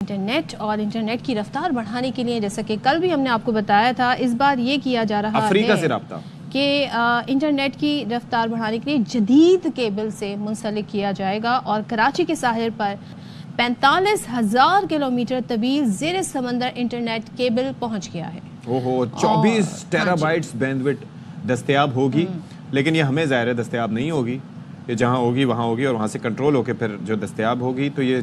Internet और internet की रफ्तार बढ़ाने के लिए, जैसा कि कल भी हमने आपको बताया था, इस बार ये किया जा रहा है अफ्रीका से रब्ता कि इंटरनेट की रफ्तार बढ़ाने के लिए जदीद केबल से मुंसलिक किया जाएगा और कराची के साहिल पर 45,000 किलोमीटर तवील ज़ेर समंदर इंटरनेट केबल पहुंच गया है। ओहो, 24 टेराबाइट्स बैंडविड्थ दस्तयाब होगी, लेकिन ये हमें ज़ाहिर है दस्तयाब नहीं होगी। ये जहाँ होगी वहाँ होगी और वहाँ से कंट्रोल होकर फिर जो दस्तयाब होगी। तो ये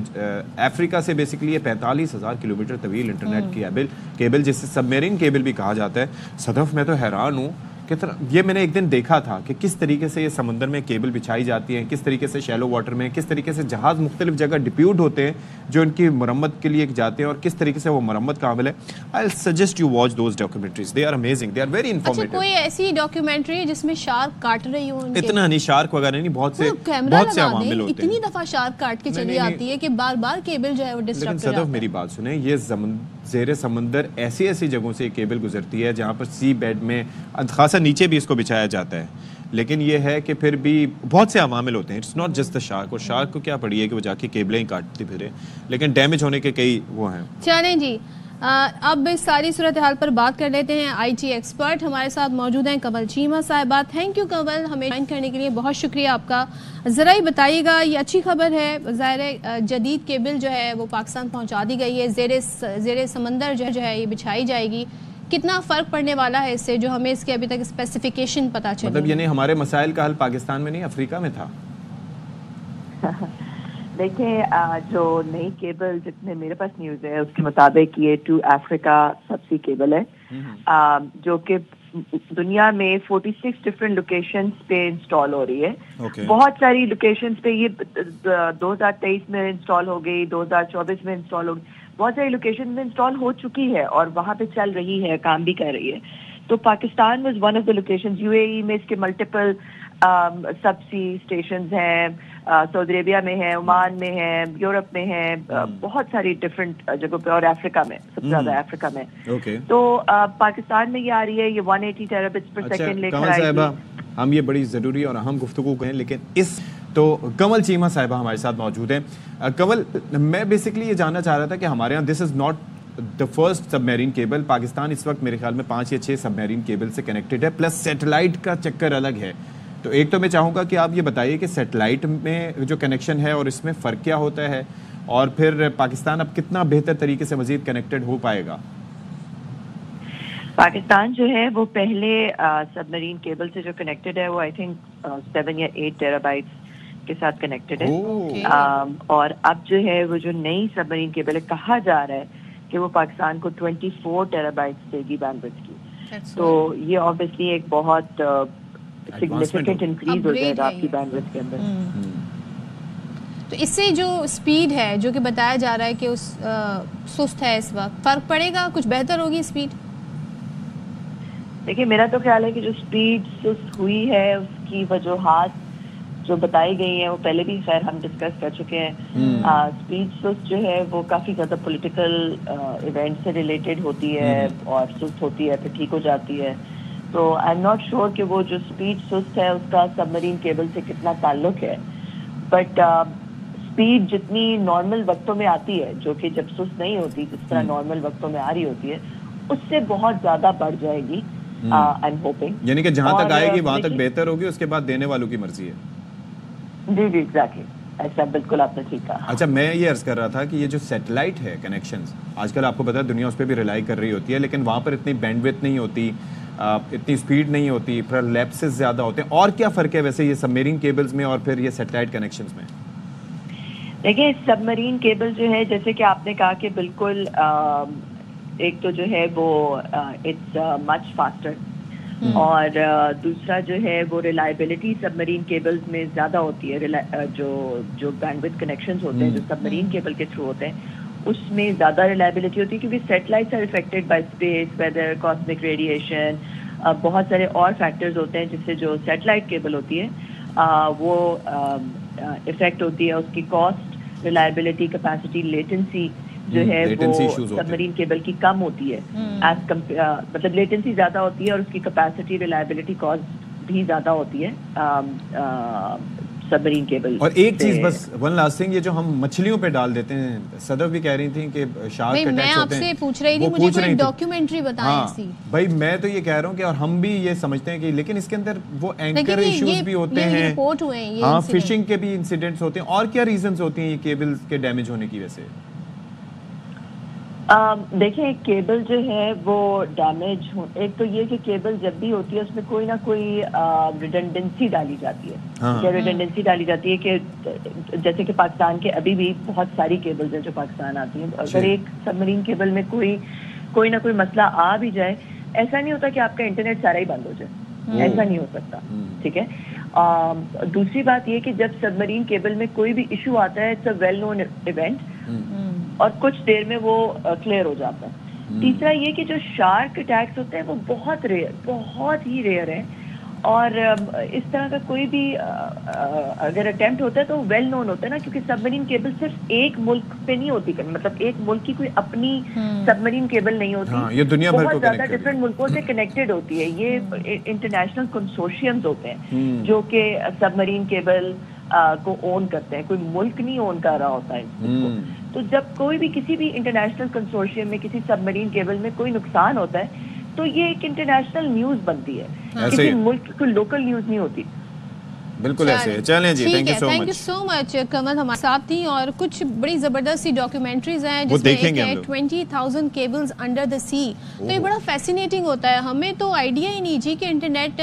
अफ्रीका से बेसिकली ये 45,000 किलोमीटर तवील इंटरनेट की केबल जिसे सबमेरीन केबल भी कहा जाता है। सदफ, मैं तो हैरान हूँ कि ये मैंने एक दिन देखा था कि किस तरीके से ये समंदर में केबल बिछाई जाती हैं, किस तरीके से शैलो वाटर में, किस तरीके से जहाज़ मुख्तलिफ जगह डिप्यूट होते हैं जो इनकी मरम्मत के लिए जाते हैं और किस तरीके से वो मरम्मत काबिल है। I suggest you watch those documentaries, they are amazing, they are very informative. अच्छा, कोई ऐसी डॉक्यूमेंट्री है जिसमें शार्क काट रही हो? इतना नहीं, शार्क वगैरह नहीं, बहुत से अवामिल होते हैं। इतनी दफा शार्क काट के चली आती है कि बार बार केबल जो है वो डिस्टर्ब हो जाता है। मेरी बात सुने, ये ज़ेरे समंदर ऐसी ऐसी जगहों से केबल गुजरती है जहाँ पर सी बेड में खासा नीचे भी इसको बिछाया जाता है, लेकिन ये है कि फिर भी बहुत से अवामिल होते हैं। It's not just the shark, और शार्क को क्या पड़ी है कि वो जाके केबलें ही काटती फिरे, लेकिन डैमेज होने के कई वो हैं। चलें जी, अब इस सारी सूरत हाल पर बात कर लेते हैं। IT एक्सपर्ट हमारे साथ मौजूद हैं, कंवल चीमा साहिबा। थैंक यू कंवल, हमें ज्वाइन करने के लिए बहुत शुक्रिया आपका। ज़रा ही बताइएगा, ये अच्छी खबर है, ज़ाहिर है जदीद केबल जो है वो पाकिस्तान पहुंचा दी गई है, ज़ेरे समंदर जो है ये बिछाई जाएगी। कितना फ़र्क पड़ने वाला है इससे, जो हमें इसके अभी तक स्पेसिफिकेशन पता चली? मतलब यानी हमारे मसाइल का हल पाकिस्तान में नहीं अफ्रीका में था। देखिए, जो नई केबल, जितने मेरे पास न्यूज़ है उसके मुताबिक ये टू अफ्रीका सबसी केबल है, जो कि दुनिया में 46 डिफरेंट लोकेशंस पे इंस्टॉल हो रही है। बहुत सारी लोकेशंस पे ये 2023 में इंस्टॉल हो गई, 2024 में इंस्टॉल हो गई, बहुत सारी लोकेशन में इंस्टॉल हो चुकी है और वहाँ पे चल रही है, काम भी कर रही है। तो Pakistan was one of the locations. UAE में इसके मल्टीपल सबसी स्टेशंस हैं, सऊदी अरेबिया में है, ओमान में है, यूरोप में है, बहुत सारी डिफरेंट जगहों पे, और अफ्रीका में सबसे ज्यादा अफ्रीका में। तो पाकिस्तान में ये आ रही है, ये 180 टेराबिट्स पर सेकंड लेकर आएगी। हम ये बड़ी ज़रूरी और अहम गुफ्तगू करें, लेकिन तो कंवल चीमा साहिबा हमारे साथ मौजूद हैं। कंवल, मैं बेसिकली ये जानना चाह रहा था कि हमारे यहाँ this is not the first submarine cable. Pakistan इस वक्त मेरे ख्याल में 5 या 6 सबमेरीन केबल से कनेक्टेड है, प्लस सैटेलाइट का चक्कर अलग है। तो एक तो मैं चाहूँगा कि आप ये बताइए कि सैटेलाइट में जो कनेक्शन है और इसमें फ़र्क क्या होता है, और फिर पाकिस्तान अब कितना बेहतर तरीके से मज़ीद कनेक्टेड हो पाएगा? पाकिस्तान जो है वो पहले सबमरीन केबल से जो कनेक्टेड है वो आई थिंक 7 या 8 टेराबाइट्स के साथ कनेक्टेड है। और अब जो है वो जो नई सबमरीन केबल है, कहा जा रहा है कि वो पाकिस्तान को 24 टेराबाइट्स देगी बैंडविड्थ की। तो ये ऑब्वियसली एक बहुत सिग्निफिकेंट इंक्रीज हो जाएगा आपकी बैंडविड्थ के अंदर। तो इससे जो स्पीड है, जो कि बताया जा रहा है कि उस सुस्त है, इस वक्त फर्क पड़ेगा, कुछ बेहतर होगी स्पीड? देखिए, मेरा तो ख्याल है कि जो स्पीड सुस्त हुई है उसकी वजूहात जो बताई गई हैं वो पहले भी खैर हम डिस्कस कर चुके हैं। स्पीड सुस्त जो है वो काफ़ी ज़्यादा पॉलिटिकल इवेंट से रिलेटेड होती है और सुस्त होती है फिर ठीक हो जाती है। तो आई एम नॉट श्योर कि वो जो स्पीड सुस्त है उसका सबमरीन केबल से कितना ताल्लुक है, बट स्पीड जितनी नॉर्मल वक्तों में आती है, जो कि जब सुस्त नहीं होती, जिस तरह नॉर्मल वक्तों में आ रही होती है, उससे बहुत ज़्यादा बढ़ जाएगी। आई एम होपिंग, यानी कि जहाँ तक आएगी वहाँ तक बेहतर होगी, उसके बाद देने वालों की मर्जी है। जी जी, एग्जैक्टली, ऐसा बिल्कुल आपने ठीक कहा। अच्छा, मैं ये अर्ज कर रहा था कि ये जो सैटेलाइट है कनेक्शंस, आजकल आपको पता है दुनिया उस पर भी रिलाई कर रही होती है, लेकिन वहाँ पर इतनी बैंडविड्थ नहीं होती, इतनी स्पीड नहीं होती, फिर लैप्सेस ज़्यादा होते हैं। और क्या फ़र्क है वैसे ये सबमरीन केबल्स में और फिर ये सैटेलाइट कनेक्शंस में? देखिए, सबमरीन केबल जो है, जैसे कि आपने कहा कि बिल्कुल एक तो जो है वो इट्स मच फास्टर, और दूसरा जो है वो रिलायबिलिटी सबमरीन केबल्स में ज़्यादा होती है। जो बैंडविड्थ कनेक्शंस होते हैं जो सबमरीन केबल के थ्रू होते हैं उसमें ज़्यादा रिलायबिलिटी होती है, क्योंकि satellites are affected by space, weather, cosmic radiation, बहुत सारे और फैक्टर्स होते हैं जिससे जो सैटेलाइट केबल होती है वो इफेक्ट होती है। उसकी कॉस्ट, रिलायबिलिटी, कैपेसिटी, लेटेंसी जो है वो सबमरीन केबल की कम होती है, मतलब लेटेंसी ज़्यादा होती है और उसकी कैपेसिटी, रिलायबिलिटी, कॉस्ट भी ज़्यादा होती है सबमरीन केबल। और एक चीज बस, वन लास्ट थिंग, ये जो हम मछलियों पे डाल देते हैं, सदफ भी कह रही थी कि शार्क अटैक्स होते हैं। मैं आपसे पूछ रही थी, मुझे कोई डॉक्यूमेंट्री बताएं ऐसी। भाई मैं तो ये कह रहा हूँ कि और हम भी ये समझते हैं कि लेकिन इसके अंदर वो एंकर इश्यूज भी होते हैं, रिपोर्ट हुए हैं, हाँ, फिशिंग के भी इंसिडेंट्स होते हैं। और क्या रीजंस होती हैं ये केबल के डैमेज होने की वजह से? देखिए केबल जो है वो डैमेज हो, एक तो ये कि केबल जब भी होती है उसमें कोई ना कोई रिडंडेंसी डाली जाती है। हाँ। रिडंडेंसी डाली जाती है कि जैसे कि पाकिस्तान के अभी भी बहुत सारी केबल्स हैं जो पाकिस्तान आती हैं। अगर एक सबमरीन केबल में कोई ना कोई मसला आ भी जाए, ऐसा नहीं होता कि आपका इंटरनेट सारा ही बंद हो जाए, ऐसा नहीं हो सकता, ठीक है। दूसरी बात ये कि जब सबमरीन केबल में कोई भी इशू आता है, it's a well known event और कुछ देर में वो क्लियर हो जाता है। तीसरा ये कि जो शार्क अटैक्स होते हैं वो बहुत ही रेयर है और इस तरह का कोई भी अगर अटेम्प्ट होता है तो वेल नोन होता है ना, क्योंकि सबमरीन केबल सिर्फ एक मुल्क पे नहीं होती, मतलब एक मुल्क की कोई अपनी सबमरीन केबल नहीं होती। हाँ, ये दुनिया भर को बहुत ज्यादा डिफरेंट मुल्कों से कनेक्टेड होती है। ये इंटरनेशनल कंसोर्शियम्स होते हैं जो कि सबमरीन केबल को ओन करते हैं, कोई मुल्क नहीं ओन कर रहा होता है इसको। तो जब कोई भी किसी भी इंटरनेशनल कंसोर्शियम में किसी सबमरीन केबल में कोई नुकसान होता है तो ये एक इंटरनेशनल न्यूज बनती है, किसी मुल्क की कोई लोकल न्यूज नहीं होती। बिल्कुल ऐसे। चलें जी, थैंक यू सो मच कमल हमारे साथ थी। और कुछ बड़ी जबरदस्त सी डॉक्यूमेंट्रीज हैं जिसमें एक है 20,000 केबल्स अंडर द सी। तो ये बड़ा फैसिनेटिंग होता है, हमें तो आइडिया ही नहीं जी कि इंटरनेट